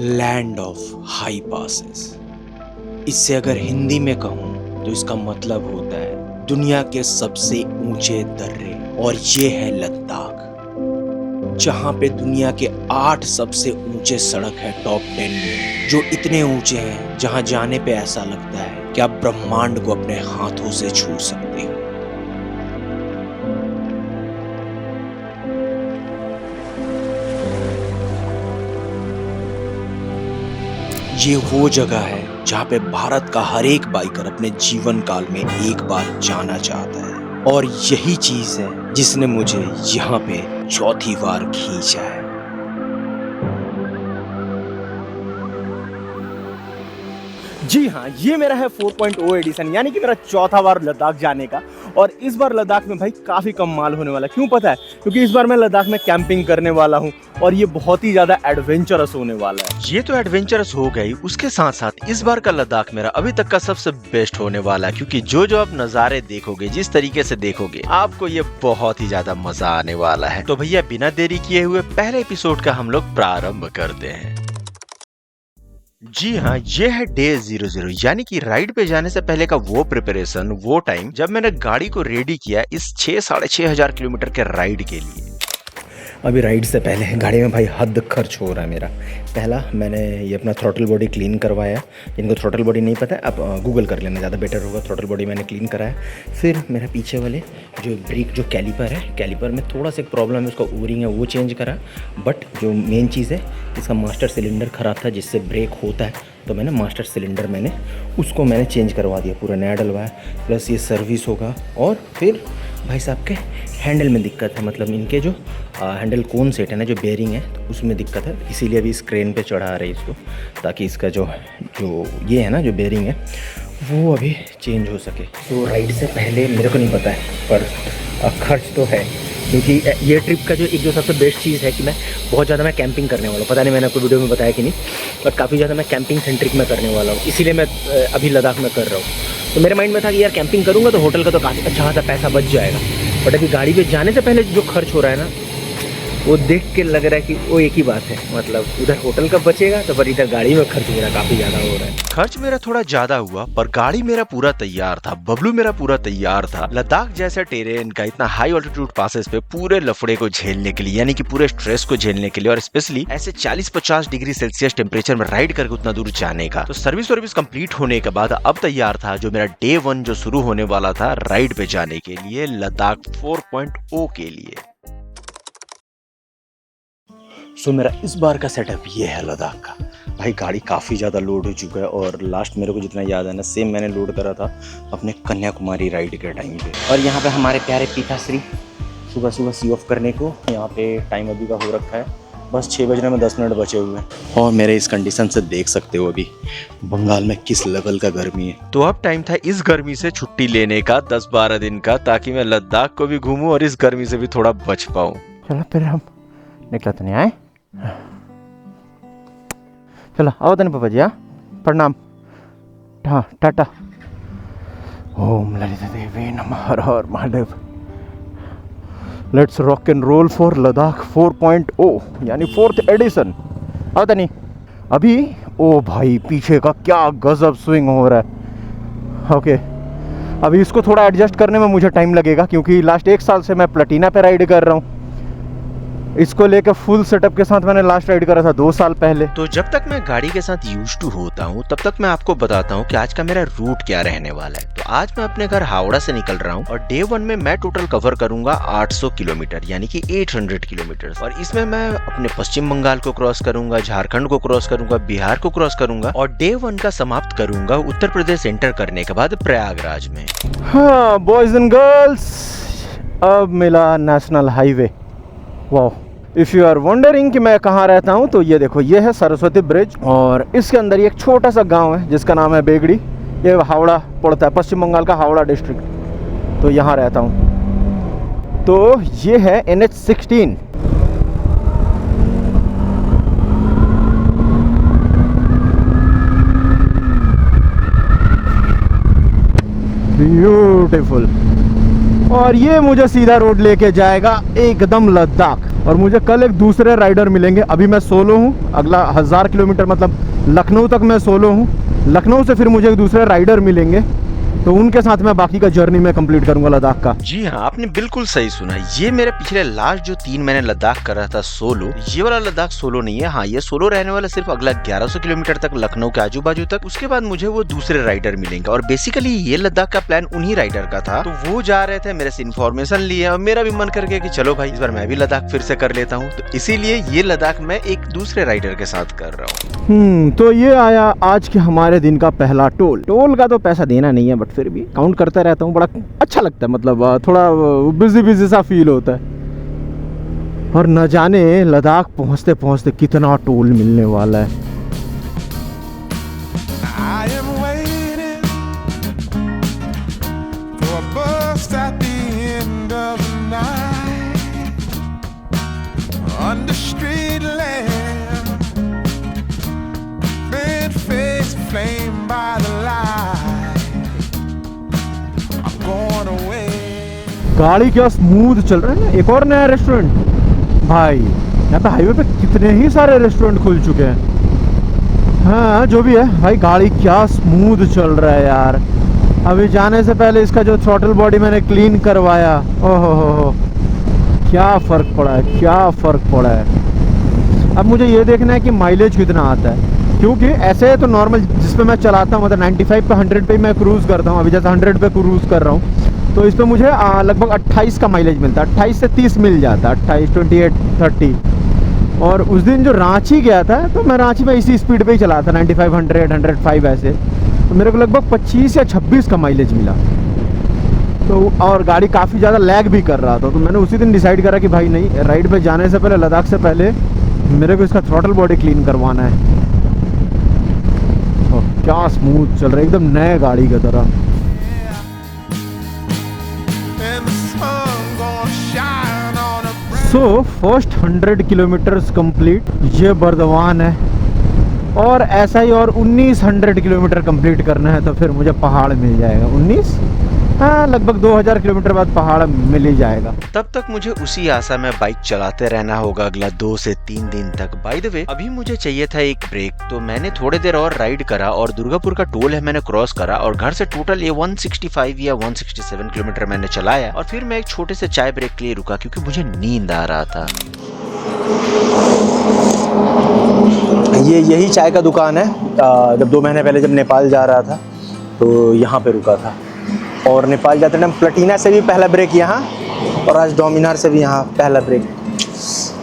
Land of high passes. इससे अगर हिंदी में कहूँ तो इसका मतलब होता है दुनिया के सबसे ऊंचे दर्रे, और ये है लद्दाख, जहाँ पे दुनिया के 8 सबसे ऊंचे सड़क है टॉप 10 में, जो इतने ऊंचे हैं जहाँ जाने पे ऐसा लगता है कि आप ब्रह्मांड को अपने हाथों से छू सकते हो। ये वो जगह है जहाँ पे भारत का हर एक बाइकर अपने जीवन काल में एक बार जाना चाहता है, और यही चीज है जिसने मुझे यहाँ पे चौथी बार खींचा है। जी हाँ, ये मेरा है 4.0 एडिशन, यानी कि मेरा चौथा बार लद्दाख जाने का। और इस बार लद्दाख में भाई काफ़ी कम माल होने वाला है। क्यों पता है? क्योंकि इस बार मैं लद्दाख में कैंपिंग करने वाला हूँ और ये बहुत ही ज़्यादा एडवेंचरस होने वाला है। ये तो एडवेंचरस हो गई, उसके साथ साथ इस बार का लद्दाख मेरा अभी तक का सबसे बेस्ट होने वाला है, क्योंकि जो आप नज़ारे देखोगे, जिस तरीके से देखोगे, आपको ये बहुत ही ज्यादा मजा आने वाला है। तो भैया बिना देरी किए हुए पहले एपिसोड का हम लोग प्रारंभ करते हैं। जी हाँ, ये है डे 00, यानी कि राइड पे जाने से पहले का वो प्रिपरेशन, वो टाइम जब मैंने गाड़ी को रेडी किया इस 6-6.5 किलोमीटर के राइड के लिए। अभी राइड से पहले गाड़ी में भाई हद खर्च हो रहा है मेरा। पहला, मैंने ये अपना थ्रॉटल बॉडी क्लीन करवाया। जिनको थ्रॉटल बॉडी नहीं पता है आप गूगल कर लेना, ज़्यादा बेटर होगा। थ्रॉटल बॉडी मैंने क्लीन कराया। फिर मेरा पीछे वाले जो ब्रेक जो कैलिपर है, कैलिपर में थोड़ा सा एक प्रॉब्लम है, उसका ओरिंग है वो चेंज करा। बट जो मेन चीज़ है, इसका मास्टर सिलेंडर ख़राब था जिससे ब्रेक होता है, तो मैंने मास्टर सिलेंडर उसको मैंने चेंज करवा दिया, पूरा नया डलवाया। प्लस ये सर्विस होगा। और फिर भाई साहब के हैंडल में दिक्कत है, मतलब इनके जो हैंडल कोन सेट है ना, जो बेयरिंग है, तो उसमें दिक्कत है। इसीलिए अभी इस क्रेन पे चढ़ा रही है इसको, ताकि इसका जो ये है ना, जो बेयरिंग है, वो अभी चेंज हो सके। तो राइड से पहले मेरे को नहीं पता है, पर खर्च तो है, क्योंकि ये ट्रिप का जो सबसे बेस्ट चीज़ है कि मैं बहुत ज़्यादा कैंपिंग करने वाला हूँ। पता नहीं मैंने आपको वीडियो में बताया कि नहीं, बट काफ़ी ज़्यादा मैं कैंपिंग सेंट्रिक में करने वाला हूँ, इसीलिए मैं अभी लद्दाख में कर रहा हूँ। तो मेरे माइंड में था कि यार कैंपिंग करूँगा तो होटल का तो काफ़ी अच्छा खासा पैसा बच जाएगा। बट अभी गाड़ी पे जाने से पहले जो खर्च हो रहा है ना, वो देख के लग रहा है कि वो एक ही बात है, मतलब उधर होटल का बचेगा तो पर इधर गाड़ी में खर्च मेरा काफ़ी ज़्यादा हो रहा है। खर्च मेरा थोड़ा ज्यादा हुआ, पर गाड़ी मेरा पूरा तैयार था, बबलू मेरा पूरा तैयार था। लद्दाख जैसे टेरेन का इतना हाई ऑल्टीट्यूड पासेस पे पूरे लफड़े को झेलने के लिए, यानी कि पूरे स्ट्रेस को झेलने के लिए, और स्पेशली ऐसे 40-50 डिग्री सेल्सियस टेम्परेचर में राइड करके उतना दूर जाने का। तो सर्विस कंप्लीट होने के बाद अब तैयार था जो मेरा डे 1 जो शुरू होने वाला था राइड पे जाने के लिए, लद्दाख 4.0 के लिए। सो मेरा इस बार का सेटअप ये है लद्दाख का। भाई गाड़ी काफ़ी ज़्यादा लोड हो चुका है, और लास्ट मेरे को जितना याद है ना, सेम मैंने लोड करा था अपने कन्याकुमारी राइड के टाइम पे। और यहाँ पे हमारे प्यारे पिताश्री सुबह सी ऑफ करने को, यहाँ पे टाइम अभी का हो रखा है, बस 6 बजने में 10 मिनट बचे हुए हैं। और मेरे इस कंडीशन से देख सकते हो अभी बंगाल में किस लेवल का गर्मी है। तो अब टाइम था इस गर्मी से छुट्टी लेने का 10-12 दिन का, ताकि मैं लद्दाख को भी घूमूं और इस गर्मी से भी थोड़ा बच पाऊं। चलो फिर हम निकला तो नहीं आए। चलो आओ तनी पापा जी, हाँ प्रणाम, हाँ टाटा, ओम ललिता देवी नमः, हर हर Mahadev. Let's rock and roll for Ladakh 4.0, यानी 4th एडिशन। आओ तनी अभी। ओ भाई पीछे का क्या गजब स्विंग हो रहा है। ओके, अभी इसको थोड़ा एडजस्ट करने में मुझे टाइम लगेगा, क्योंकि लास्ट 1 साल से मैं प्लेटिना पे राइड कर रहा हूँ। इसको लेकर फुल सेटअप के साथ मैंने लास्ट राइड करा था 2 साल पहले। तो जब तक मैं गाड़ी के साथ यूज टू होता हूँ, तब तक मैं आपको बताता हूँ कि आज का मेरा रूट क्या रहने वाला है। तो आज मैं अपने घर हावड़ा से निकल रहा हूँ, और डे 1 में मैं टोटल कवर करूंगा 800 किलोमीटर, यानी कि 800 किलोमीटर। और इसमें मैं अपने पश्चिम बंगाल को क्रॉस करूंगा, झारखंड को क्रॉस करूंगा, बिहार को क्रॉस करूंगा, और डे 1 का समाप्त करूंगा उत्तर प्रदेश एंटर करने के बाद प्रयागराज में। हाँ बॉयज एंड गर्ल्स, अब मिला नेशनल हाईवे। वाह, इफ़ यू आर वंडरिंग कि मैं कहाँ रहता हूँ, तो ये देखो, ये है सरस्वती ब्रिज, और इसके अंदर एक छोटा सा गांव है जिसका नाम है बेगड़ी। ये हावड़ा पड़ता है, पश्चिम बंगाल का हावड़ा डिस्ट्रिक्ट। तो यहाँ रहता हूँ। तो ये है NH16। ब्यूटीफुल। और ये मुझे सीधा रोड लेके जाएगा एकदम लद्दाख। और मुझे कल एक दूसरे राइडर मिलेंगे। अभी मैं सोलो हूँ, अगला 1000 किलोमीटर मतलब लखनऊ तक मैं सोलो हूँ। लखनऊ से फिर मुझे एक दूसरे राइडर मिलेंगे, तो उनके साथ मैं बाकी का जर्नी में कंप्लीट करूंगा लद्दाख का। जी हाँ, आपने बिल्कुल सही सुना। ये मेरे पिछले लास्ट जो 3 महीने लद्दाख कर रहा था सोलो, ये वाला लद्दाख सोलो नहीं है। हाँ, ये सोलो रहने वाला सिर्फ अगला 1100 किलोमीटर तक लखनऊ के आजू बाजू तक। उसके बाद मुझे वो दूसरे राइडर मिलेंगे और बेसिकली ये लद्दाख का प्लान उन्हीं राइडर का था। तो वो जा रहे थे, मेरे से इन्फॉर्मेशन लिए और मेरा भी मन कर गया कि चलो भाई इस बार मैं भी लद्दाख फिर से कर लेता हूँ। तो इसीलिए ये लद्दाख मैं एक दूसरे राइडर के साथ कर रहा हूँ। तो ये आया आज के हमारे दिन का पहला टोल। टोल का तो पैसा देना नहीं है, बट फिर भी काउंट करता रहता हूँ, बड़ा अच्छा लगता है। मतलब थोड़ा बिजी बिजी सा फील होता है। और न जाने लद्दाख पहुँचते पहुँचते कितना टोल मिलने वाला है। गाड़ी क्या स्मूथ चल रहा है ना। एक और नया रेस्टोरेंट भाई, यहाँ पे हाईवे पे कितने ही सारे रेस्टोरेंट खुल चुके हैं। हाँ जो भी है भाई, गाड़ी क्या स्मूथ चल रहा है यार। अभी जाने से पहले इसका जो थ्रॉटल बॉडी मैंने क्लीन करवाया, ओहो हो, क्या फ़र्क पड़ा है, क्या फ़र्क पड़ा है। अब मुझे ये देखना है कि माइलेज कितना आता है, क्योंकि ऐसे तो नॉर्मल जिस पे मैं चलाता हूँ मतलब 95 पे 100 पे मैं क्रूज़ करता हूँ। अभी जैसे 100 पे क्रूज़ कर रहा हूँ, तो इस पर मुझे लगभग 28 का माइलेज मिलता है। 28 से 30 मिल जाता है, 28, 28, 30। और उस दिन जो रांची गया था, तो मैं रांची में इसी स्पीड पे ही चला था, 95, 100, 105 ऐसे। तो मेरे को लगभग 25 या 26 का माइलेज मिला। तो और गाड़ी काफ़ी ज़्यादा लैग भी कर रहा था। तो मैंने उसी दिन डिसाइड करा कि भाई नहीं, राइड पे जाने से पहले, लद्दाख से पहले मेरे को इसका थ्रॉटल बॉडी क्लीन करवाना है। और क्या स्मूथ चल रहा है, एकदम नए गाड़ी की तरह। सो फर्स्ट 100 किलोमीटर्स कंप्लीट, ये बर्दवान है। और ऐसा ही और 1900 किलोमीटर कंप्लीट करना है, तो फिर मुझे पहाड़ मिल जाएगा। 19, हाँ लगभग 2000 किलोमीटर बाद पहाड़ मिल ही जाएगा। तब तक मुझे उसी आशा में बाइक चलाते रहना होगा अगला 2 से 3 दिन तक। बाय द वे, अभी मुझे चाहिए था एक ब्रेक, तो मैंने थोड़ी देर और राइड करा और दुर्गापुर का टोल है मैंने क्रॉस करा और घर से टोटल ये 165 या 167 किलोमीटर मैंने चलाया। और फिर मैं एक छोटे से चाय ब्रेक के लिए रुका, क्योंकि मुझे नींद आ रहा था। ये यही चाय का दुकान है। जब 2 महीने पहले जब नेपाल जा रहा था, तो यहाँ पे रुका था। और नेपाल जाते टाइम प्लेटिना से भी पहला ब्रेक यहाँ, और आज डोमिनार से भी यहाँ पहला ब्रेक।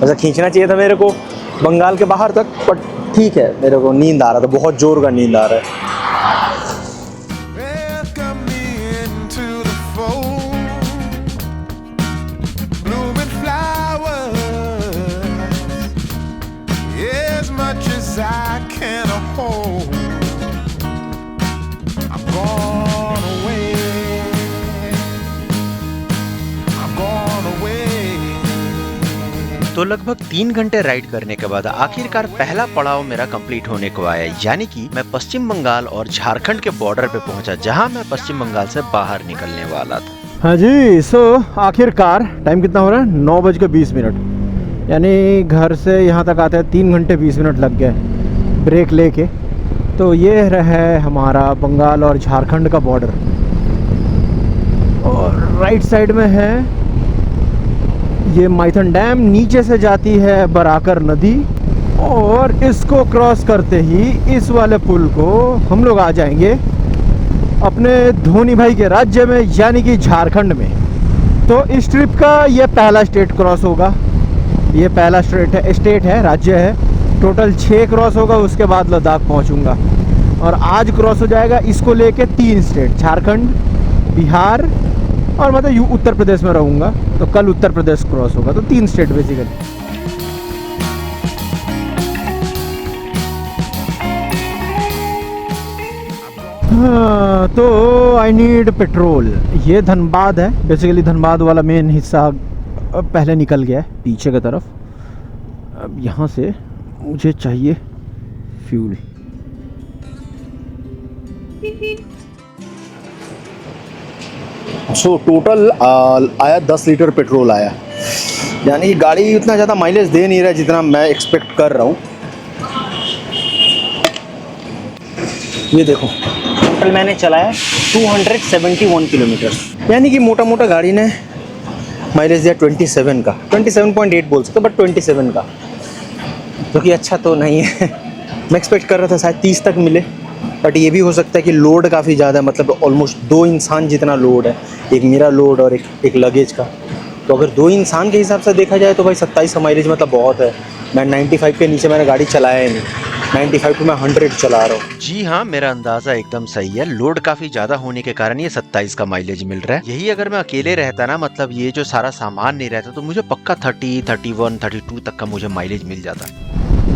वैसे खींचना चाहिए था मेरे को बंगाल के बाहर तक, बट ठीक है, मेरे को नींद आ रहा था, बहुत जोर का नींद आ रहा है। तो लगभग 3 घंटे राइड करने के बाद आखिरकार पहला पड़ाव मेरा कंप्लीट होने को आया, यानी कि मैं पश्चिम बंगाल और झारखंड के बॉर्डर पे पहुंचा, जहां मैं पश्चिम बंगाल से बाहर निकलने वाला था। हाँ जी, सो आखिरकार टाइम कितना हो रहा है, 9:20, यानी घर से यहाँ तक आते हैं 3 घंटे 20 मिनट लग गए ब्रेक लेके। तो ये है हमारा बंगाल और झारखंड का बॉर्डर, और राइट साइड में है ये माइथन डैम, नीचे से जाती है बराकर नदी, और इसको क्रॉस करते ही इस वाले पुल को हम लोग आ जाएंगे अपने धोनी भाई के राज्य में, यानी कि झारखंड में। तो इस ट्रिप का ये पहला स्टेट क्रॉस होगा। ये पहला स्टेट है, राज्य है। टोटल 6 क्रॉस होगा, उसके बाद लद्दाख पहुंचूंगा। और आज क्रॉस हो जाएगा इसको लेके 3 स्टेट, झारखंड, बिहार, और मतलब उत्तर प्रदेश में रहूँगा, तो कल उत्तर प्रदेश क्रॉस होगा। तो 3 स्टेट बेसिकली। हाँ, तो आई नीड पेट्रोल। ये धनबाद है, बेसिकली धनबाद वाला मेन हिस्सा पहले निकल गया है पीछे की तरफ। अब यहाँ से मुझे चाहिए फ्यूल। सो टोटल आया 10 लीटर पेट्रोल आया। यानी कि गाड़ी उतना ज़्यादा माइलेज दे नहीं रहा है जितना मैं एक्सपेक्ट कर रहा हूँ। ये देखो टोटल मैंने चलाया 271 किलोमीटर, यानी कि मोटा मोटा गाड़ी ने माइलेज दिया 27 का, 27.8 बोल सकते बट 27 का, जो कि अच्छा तो नहीं है। मैं एक्सपेक्ट कर रहा था शायद 30 तक मिले, बट ये भी हो सकता है कि लोड काफ़ी ज़्यादा है, मतलब ऑलमोस्ट 2 इंसान जितना लोड है, एक मेरा लोड और एक लगेज का। तो अगर 2 इंसान के हिसाब से देखा जाए तो भाई 27 का माइलेज मतलब बहुत है। मैं 95 के नीचे मैंने गाड़ी चलाया ही नहीं, 95 को मैं 100 चला रहा हूँ। जी हाँ, मेरा अंदाजा एकदम सही है। लोड काफी ज्यादा होने के कारण ये 27 का माइलेज मिल रहा है। यही अगर मैं अकेले रहता ना, मतलब ये जो सारा सामान नहीं रहता, तो मुझे पक्का 30, 31, 32 तक का मुझे माइलेज मिल जाता।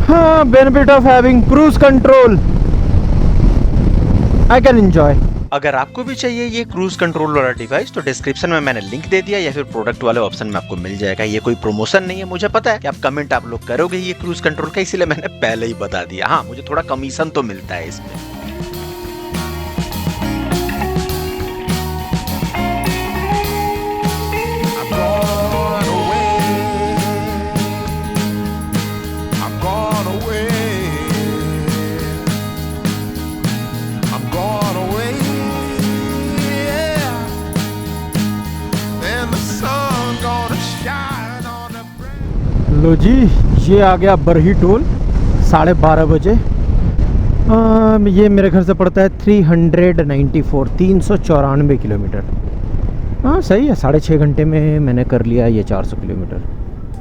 हाँ, benefit of having cruise control, I can enjoy. अगर आपको भी चाहिए ये क्रूज कंट्रोल वाला डिवाइस तो डिस्क्रिप्शन में मैंने लिंक दे दिया, या फिर प्रोडक्ट वाले ऑप्शन में आपको मिल जाएगा। ये कोई प्रमोशन नहीं है, मुझे पता है कि आप कमेंट आप लोग करोगे ये क्रूज कंट्रोल का, इसीलिए मैंने पहले ही बता दिया। हाँ, मुझे थोड़ा कमीशन तो मिलता है इसमें। लो जी, ये आ गया बरही टोल 12:30 बजे। ये मेरे घर से पड़ता है 394 किलोमीटर। हाँ सही है, 6.5 घंटे में मैंने कर लिया ये 400 किलोमीटर।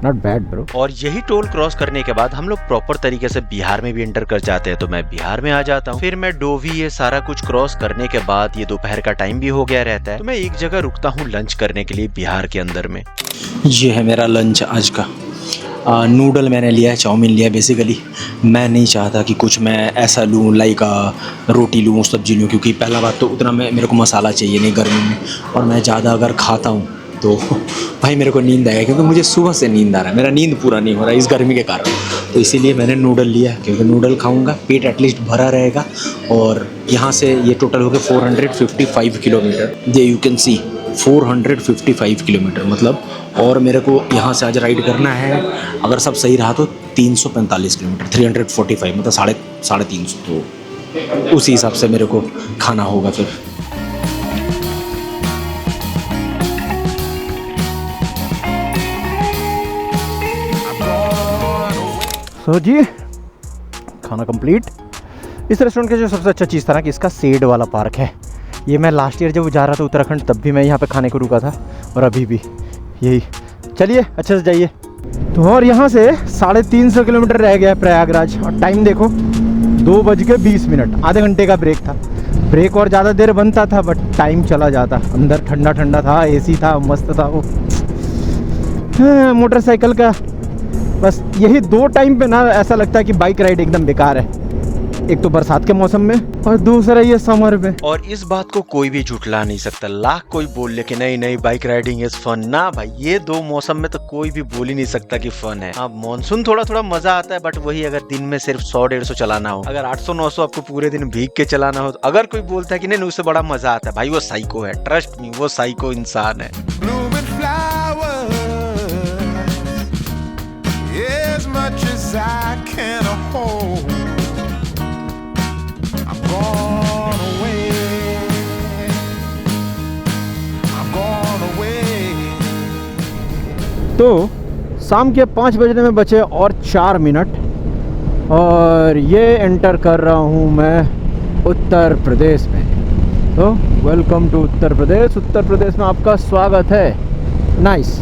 Not bad bro. और यही टोल क्रॉस करने के बाद हम लोग प्रॉपर तरीके से बिहार में भी एंटर कर जाते हैं। तो मैं बिहार में आ जाता हूँ, फिर मैं डोभी ये सारा कुछ क्रॉस करने के बाद ये दोपहर का टाइम भी हो गया रहता है, तो मैं एक जगह रुकता हूँ लंच करने के लिए बिहार के अंदर में। ये है मेरा लंच आज का। नूडल मैंने लिया है, चाउमीन लिया है। बेसिकली मैं नहीं चाहता कि कुछ मैं ऐसा लूँ लाइक रोटी लूँ, सब्जी लूँ, क्योंकि पहला बात तो उतना मेरे को मसाला चाहिए नहीं गर्मी में, और मैं ज़्यादा अगर खाता हूँ तो भाई मेरे को नींद आएगा, क्योंकि मुझे सुबह से नींद आ रहा है, मेरा नींद पूरा नहीं हो रहा है इस गर्मी के कारण। तो इसीलिए मैंने नूडल लिया, क्योंकि नूडल खाऊंगा पेट एटलीस्ट भरा रहेगा। और यहाँ से ये टोटल हो गया 455 किलोमीटर। ये यू कैन सी 455 किलोमीटर मतलब, और मेरे को यहाँ से आज राइड करना है, अगर सब सही रहा तो 345 किलोमीटर, 345 मतलब 350। तो उसी हिसाब से मेरे को खाना होगा फिर। तो जी खाना कंप्लीट। इस रेस्टोरेंट का जो सबसे अच्छा चीज़ था ना कि इसका शेड वाला पार्क है। ये मैं लास्ट ईयर जब जा रहा था उत्तराखंड तब भी मैं यहाँ पे खाने को रुका था, और अभी भी यही। चलिए अच्छे से जाइए। तो और यहाँ से 350 किलोमीटर रह गया है प्रयागराज, और टाइम देखो 2:20। आधे घंटे का ब्रेक था। ब्रेक और ज़्यादा देर बनता था बट टाइम चला जाता। अंदर ठंडा ठंडा था, एसी था, मस्त था वो। मोटरसाइकिल का बस यही 2 टाइम पे ना ऐसा लगता है कि बाइक राइड एकदम बेकार है। एक तो बरसात के मौसम में, और दूसरा ये समर में। और इस बात को कोई भी झुठला नहीं सकता। लाख कोई बोल ले कि नहीं बाइक राइडिंग इज फन, ना भाई, ये 2 मौसम में तो कोई भी बोल ही नहीं सकता कि फन है। हाँ, मानसून थोड़ा मजा आता है, बट वही अगर दिन में सिर्फ 100-150 चलाना हो, अगर 800-900 आपको पूरे दिन भीग के चलाना हो, तो अगर कोई बोलता है कि नहीं उससे बड़ा मजा आता है, भाई वो साइको है। ट्रस्ट मी, वो साइको इंसान है। तो शाम के 5 बजने में बचे और 4 मिनट, और ये एंटर कर रहा हूँ मैं उत्तर प्रदेश में। तो वेलकम टू उत्तर प्रदेश। उत्तर प्रदेश में आपका स्वागत है। नाइस।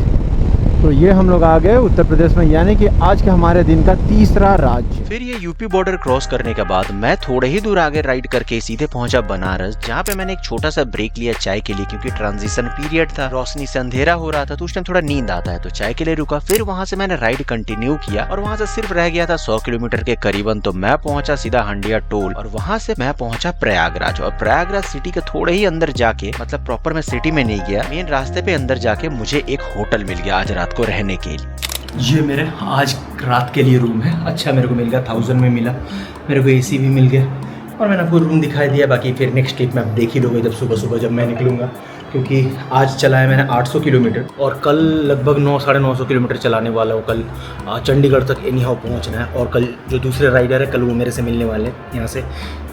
तो ये हम लोग आ गए उत्तर प्रदेश में, यानी कि आज के हमारे दिन का तीसरा राज्य। फिर ये यूपी बॉर्डर क्रॉस करने के बाद मैं थोड़े ही दूर आगे राइड करके सीधे पहुंचा बनारस, जहाँ पे मैंने एक छोटा सा ब्रेक लिया चाय के लिए, क्योंकि ट्रांजिशन पीरियड था, रोशनी से अंधेरा हो रहा था, तो उस टाइम थोड़ा नींद आता है, तो चाय के लिए रुका। फिर वहां से मैंने राइड कंटिन्यू किया, और वहां से सिर्फ रह गया था 100 किलोमीटर के करीबन। तो मैं पहुंचा सीधा हंडिया टोल, और वहां से मैं पहुंचा प्रयागराज। और प्रयागराज सिटी के थोड़े ही अंदर जाके, मतलब प्रॉपर मैं सिटी में नहीं गया, मेन रास्ते पे अंदर जाके मुझे एक होटल मिल गया आज रात को रहने के लिए। ये मेरे आज रात के लिए रूम है। अच्छा मेरे को मिल गया, 1000 में मिला। मेरे को एसी भी मिल गया, और मैंने आपको रूम दिखाई दिया। बाकी फिर नेक्स्ट ट्रिप में आप देख ही लोगे जब सुबह जब मैं निकलूँगा, क्योंकि आज चला है मैंने 800 किलोमीटर और कल लगभग 900-950 किलोमीटर चलाने वाला हूँ। कल चंडीगढ़ तक एनी हाउ पहुँचना है और कल जो दूसरे राइडर है कल वो मेरे से मिलने वाले हैं। यहाँ से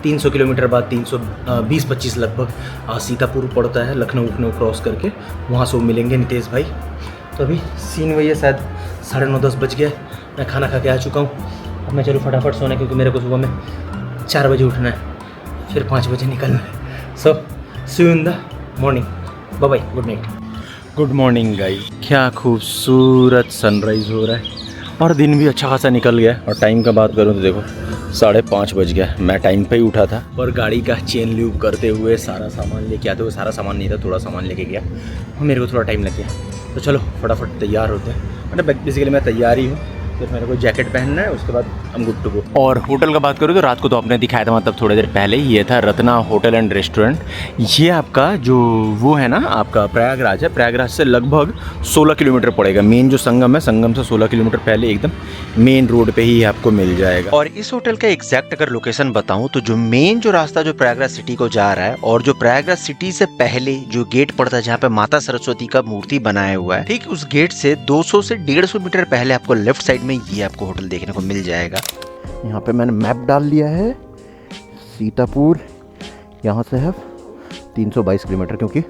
300 किलोमीटर बाद 320-25 लगभग सीतापुर पड़ता है, लखनऊ क्रॉस करके, वहाँ से वो मिलेंगे नितेश भाई। तो अभी सीन वही है, शायद 9:30-10 बज गया। मैं खाना खा के आ चुका हूँ। अब मैं चलूँ फटाफट सोने, क्योंकि मेरे को सुबह में 4 बजे उठना है, फिर 5 बजे निकलना है। So see you in the morning, bye bye, good night. Good morning guys. क्या खूबसूरत सनराइज़ हो रहा है और दिन भी अच्छा खासा निकल गया। और टाइम का बात करूँ तो देखो 5:30 बज गया। मैं टाइम पे ही उठा था और गाड़ी का चेन लूप करते हुए सारा सामान लेके आते हुए, सारा सामान नहीं था, थोड़ा सामान लेके गया, मेरे को थोड़ा टाइम लग गया। तो चलो फटाफट तैयार होते हैं। मतलब बेसिकली मैं तैयार ही हूँ, फिर मेरे को जैकेट पहनना है, उसके बाद हम गुड टू गो। और होटल का बात करूँ तो रात को तो आपने दिखाया था, मतलब थोड़ी देर पहले। ये था रत्ना होटल एंड रेस्टोरेंट। ये आपका जो वो है ना, आपका प्रयागराज है, प्रयागराज से लगभग 16 किलोमीटर पड़ेगा। मेन जो संगम है, संगम से 16 किलोमीटर पहले एकदम मेन रोड पे ही आपको मिल जाएगा। और इस होटल का एग्जैक्ट अगर लोकेशन बताऊं तो जो मेन जो रास्ता जो प्रयागराज सिटी को जा रहा है, और जो प्रयागराज सिटी से पहले जो गेट पड़ता है जहाँ पे माता सरस्वती का मूर्ति बनाया हुआ है, ठीक उस गेट से 200 से 150 मीटर पहले आपको लेफ्ट साइड में ये आपको होटल देखने को मिल जाएगा। यहाँ पे मैंने मैप डाल लिया है। सीतापुर यहाँ से है 322 किलोमीटर, क्योंकि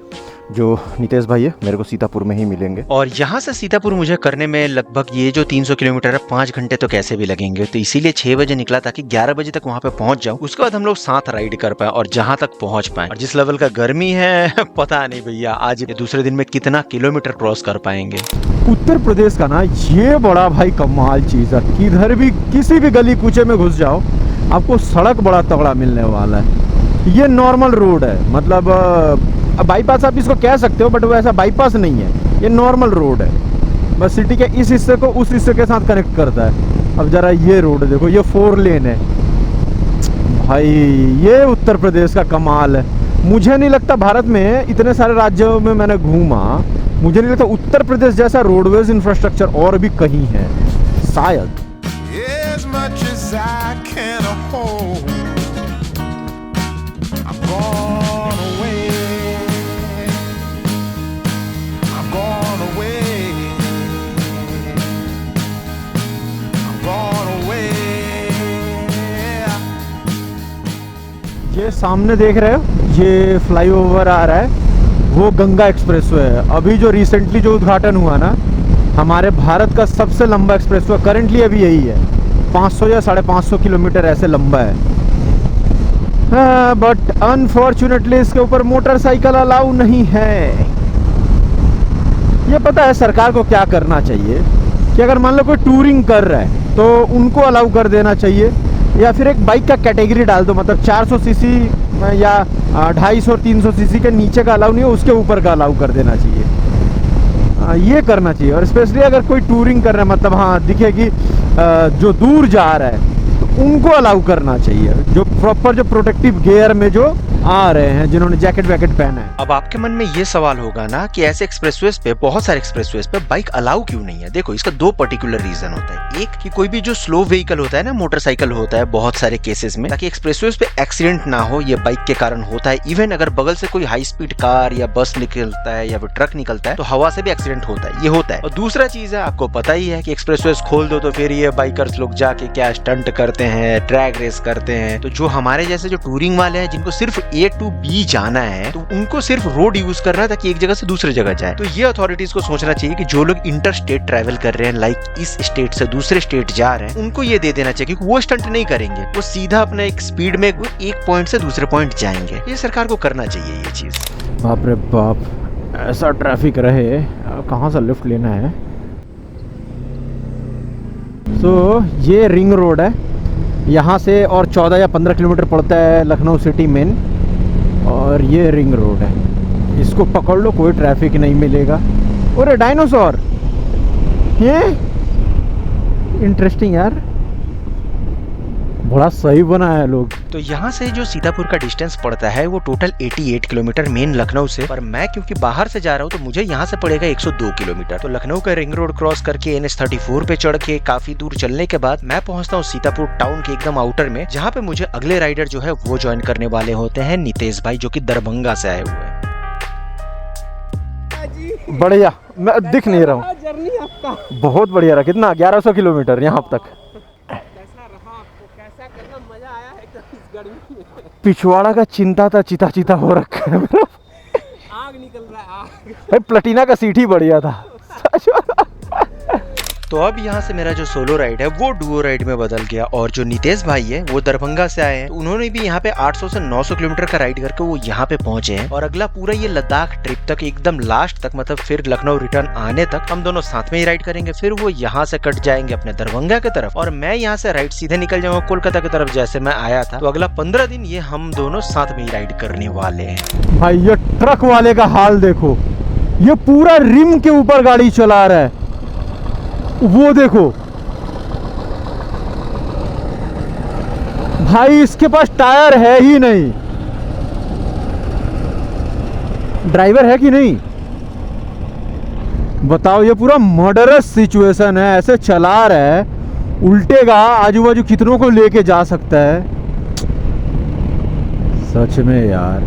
जो नितेश भाई है मेरे को सीतापुर में ही मिलेंगे। और यहाँ से सीतापुर मुझे करने में लगभग ये जो 300 किलोमीटर है 5 घंटे तो कैसे भी लगेंगे। तो इसीलिए 6 बजे निकला ताकि 11 बजे तक वहाँ पे पहुँच जाऊँ, उसके बाद हम लोग साथ राइड कर पाए और जहाँ तक पहुँच पाए। और जिस लेवल का गर्मी है पता नहीं भैया आज ये दूसरे दिन में कितना किलोमीटर क्रॉस कर पाएंगे। उत्तर प्रदेश का ना ये बड़ा भाई कमाल चीज़ है, किधर भी किसी भी गली कूचे में घुस जाओ आपको सड़क बड़ा तगड़ा मिलने वाला है। ये नॉर्मल रोड है, मतलब बाईपास आप इसको कह सकते हो, बट वो ऐसा बाईपास नहीं है, ये नॉर्मल रोड है। बस सिटी के इस हिस्से को उस हिस्से के साथ कनेक्ट करता है। अब ज़रा ये रोड देखो, ये 4 लेन है भाई। ये उत्तर प्रदेश का कमाल है। मुझे नहीं लगता भारत में इतने सारे राज्यों में मैंने घूमा, मुझे नहीं लगता उत्तर प्रदेश जैसा रोडवेज इंफ्रास्ट्रक्चर और भी कहीं है शायद। ये सामने देख रहे हो, ये फ्लाईओवर आ रहा है, वो गंगा एक्सप्रेसवे है। अभी जो रिसेंटली जो उद्घाटन हुआ ना, हमारे भारत का सबसे लंबा एक्सप्रेसवे करंटली अभी यही है। 500 या 550 किलोमीटर ऐसे लंबा है। बट अनफॉर्चुनेटली इसके ऊपर मोटरसाइकिल अलाउ नहीं है। ये पता है सरकार को क्या करना चाहिए कि अगर मान लो कोई टूरिंग कर रहा है तो उनको अलाउ कर देना चाहिए, या फिर एक बाइक का कैटेगरी डाल दो, मतलब 400 सीसी या 250 और 300 सीसी के नीचे का अलाउ नहीं है, उसके ऊपर का अलाउ कर देना चाहिए। ये करना चाहिए। और स्पेशली अगर कोई टूरिंग कर रहा है, मतलब हाँ दिखेगी जो दूर जा रहा है, तो उनको अलाउ करना चाहिए, जो प्रॉपर जो प्रोटेक्टिव गियर में जो आ रहे हैं, जिन्होंने जैकेट वैकेट पहना है। अब आपके मन में ये सवाल होगा ना कि ऐसे एक्सप्रेसवेज पे, बहुत सारे एक्सप्रेसवेज पे बाइक अलाउ क्यों नहीं है। देखो इसका 2 पर्टिकुलर रीजन होता है। एक कि कोई भी जो स्लो व्हीकल होता है ना, मोटरसाइकिल होता है बहुत सारे केसेस में, ताकि एक्सप्रेसवेज पे एक्सीडेंट ना हो, ये बाइक के कारण होता है। इवन अगर बगल से कोई हाई स्पीड कार या बस निकलता है या फिर ट्रक निकलता है तो हवा से भी एक्सीडेंट होता है, ये होता है। और दूसरा चीज है, आपको पता ही है कि एक्सप्रेसवेज खोल दो तो फिर ये बाइकर्स लोग जाके क्या स्टंट करते हैं, ट्रैक रेस करते हैं। तो जो हमारे जैसे जो टूरिंग वाले हैं, जिनको सिर्फ A to B जाना है, तो उनको सिर्फ रोड यूज करना है ताकि एक जगह से दूसरी जगह जाए। तो ये अथॉरिटीज को सोचना चाहिए कि जो लोग इंटर स्टेट ट्रैवल कर रहे हैं, लाइक इस स्टेट से दूसरे स्टेट जा रहे हैं, उनको ये दे देना चाहिए कि वो स्टंट नहीं करेंगे, वो सीधा अपना एक स्पीड में एक पॉइंट से दूसरे पॉइंट जाएंगे। ये सरकार को करना चाहिए ये चीज। बाप रे बाप, ऐसा ट्रैफिक रहे, कहाँ से लिफ्ट लेना है। तो ये रिंग रोड है, यहाँ से और 14 या 15 किलोमीटर पड़ता है लखनऊ सिटी मेन, और ये रिंग रोड है। इसको पकड़ लो, कोई ट्रैफिक नहीं मिलेगा। और डायनासोर, ये इंटरेस्टिंग यार, बड़ा सही बनाया है लोग। तो यहाँ से जो सीतापुर का डिस्टेंस पड़ता है वो टोटल 88 किलोमीटर मेन लखनऊ से, पर मैं क्योंकि बाहर से जा रहा हूँ तो मुझे यहाँ से पड़ेगा 102 किलोमीटर। तो लखनऊ का रिंग रोड क्रॉस करके NH34 पे चढ़ के काफी दूर चलने के बाद मैं पहुँचता हूँ सीतापुर टाउन के एकदम आउटर में, जहाँ पे मुझे अगले राइडर जो है वो ज्वाइन करने वाले होते हैं नितेश भाई, जो की दरभंगा से आए हुए हैं। बढ़िया, मैं दिख नहीं रहा हूँ। जर्नी आपका बहुत बढ़िया रहा। कितना 1100 किलोमीटर यहाँ अब तक। कैसा रहा आपको, कैसा करना मजा आया है एकदम इस गर्मी में? पिछवाड़ा का चिंता था, चिता चिता हो रखा है मेरा। आग निकल रहा है आग। भाई प्लेटिना का सीट ही बढ़िया था। तो अब यहाँ से मेरा जो सोलो राइड है वो डुओ राइड में बदल गया। और जो नितेश भाई है वो दरभंगा से आए हैं, तो उन्होंने भी यहाँ पे 800 से 900 किलोमीटर का राइड करके वो यहाँ पे पहुंचे हैं। और अगला पूरा ये लद्दाख ट्रिप तक एकदम लास्ट तक, मतलब फिर लखनऊ रिटर्न आने तक हम दोनों साथ में ही राइड करेंगे। फिर वो यहाँ से कट जाएंगे अपने दरभंगा की तरफ और मैं यहाँ से राइड सीधे निकल जाऊंगा कोलकाता की तरफ जैसे मैं आया था। तो अगला 15 दिन ये हम दोनों साथ में ही राइड करने वाले हैं। भाई ये ट्रक वाले का हाल देखो, ये पूरा रिम के ऊपर गाड़ी चला रहा है। वो देखो भाई, इसके पास टायर है ही नहीं। ड्राइवर है कि नहीं बताओ। ये पूरा मर्डरस सिचुएशन है, ऐसे चला रहा है, उल्टेगा आजू बाजू कितनों को लेके जा सकता है। सच में यार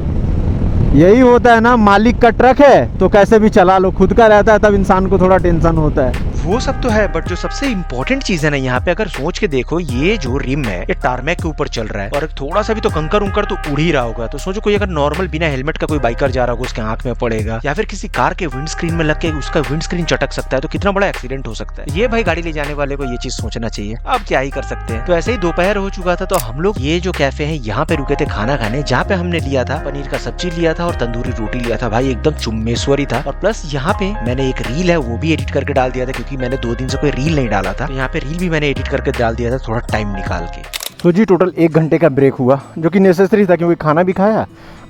यही होता है ना, मालिक का ट्रक है तो कैसे भी चला लो, खुद का रहता है तब इंसान को थोड़ा टेंशन होता है। वो सब तो है, बट जो सबसे इम्पोर्टेंट चीज है ना यहाँ पे, अगर सोच के देखो, ये जो रिम है ये टारमैक के ऊपर चल रहा है और थोड़ा सा भी तो कंकर उंकर तो उड़ ही रहा होगा। तो सोचो कोई अगर नॉर्मल बिना हेलमेट का कोई बाइकर जा रहा होगा, उसके आंख में पड़ेगा या फिर किसी कार के विंड स्क्रीन में लग के उसका विंड स्क्रीन चटक सकता है, तो कितना बड़ा एक्सीडेंट हो सकता है। ये भाई गाड़ी ले जाने वाले को ये चीज सोचना चाहिए। अब क्या ही कर सकते हैं। तो ऐसे ही दोपहर हो चुका था, तो हम लोग ये जो कैफे है यहाँ पे रुके थे खाना खाने, जहाँ पे हमने लिया था पनीर का सब्जी लिया था और तंदूरी रोटी लिया था। भाई एकदम चुम्मेश्वरी था। और प्लस यहाँ पे मैंने एक रील है वो भी एडिट करके डाल दिया था, क्योंकि मैंने 2 दिन से कोई रील नहीं डाला था। तो यहाँ पे रील भी मैंने एडिट करके डाल दिया था थोड़ा टाइम निकाल के। तो जी टोटल 1 घंटे का ब्रेक हुआ, जो कि नेसेसरी था क्योंकि खाना भी खाया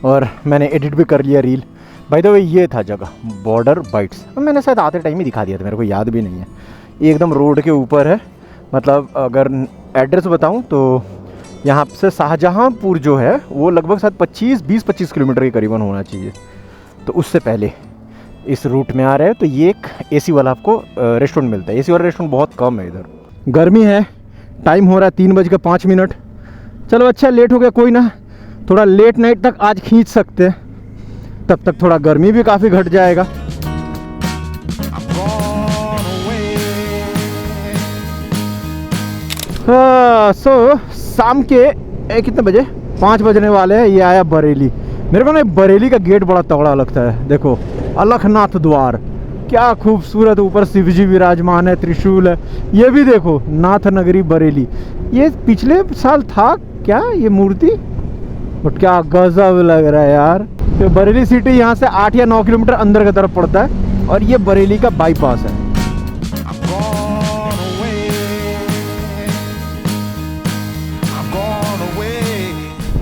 और मैंने एडिट भी कर लिया रील। बाय द वे ये था जगह बॉर्डर बाइट्स, मैंने शायद आते टाइम ही दिखा दिया था, मेरे को याद भी नहीं है। ये एकदम रोड के ऊपर है, मतलब अगर एड्रेस बताऊं तो यहाँ से शाहजहाँपुर जो है वो लगभग शायद 20-25 किलोमीटर के करीबन होना चाहिए। तो उससे पहले इस रूट में आ रहे हैं। तो ये एक एसी वाला आपको रेस्टोरेंट मिलता है। एसी वाला रेस्टोरेंट बहुत कम है इधर। गर्मी है, टाइम हो रहा है 3:05। चलो अच्छा लेट हो गया, कोई ना, थोड़ा लेट नाइट तक आज खींच सकते हैं, तब तक थोड़ा गर्मी भी काफ़ी घट जाएगा। सो शाम के कितने बजे 5 बजने वाले हैं। ये आया बरेली। मेरे को ना बरेली का गेट बड़ा तगड़ा लगता है। देखो अलखनाथ द्वार, क्या खूबसूरत, ऊपर शिव जी विराजमान है, त्रिशूल है। ये भी देखो नाथ नगरी बरेली। ये पिछले साल था क्या ये मूर्ति, बट क्या गजब लग रहा है यार। तो बरेली सिटी यहाँ से 8 या 9 किलोमीटर अंदर की तरफ पड़ता है और ये बरेली का बाईपास है।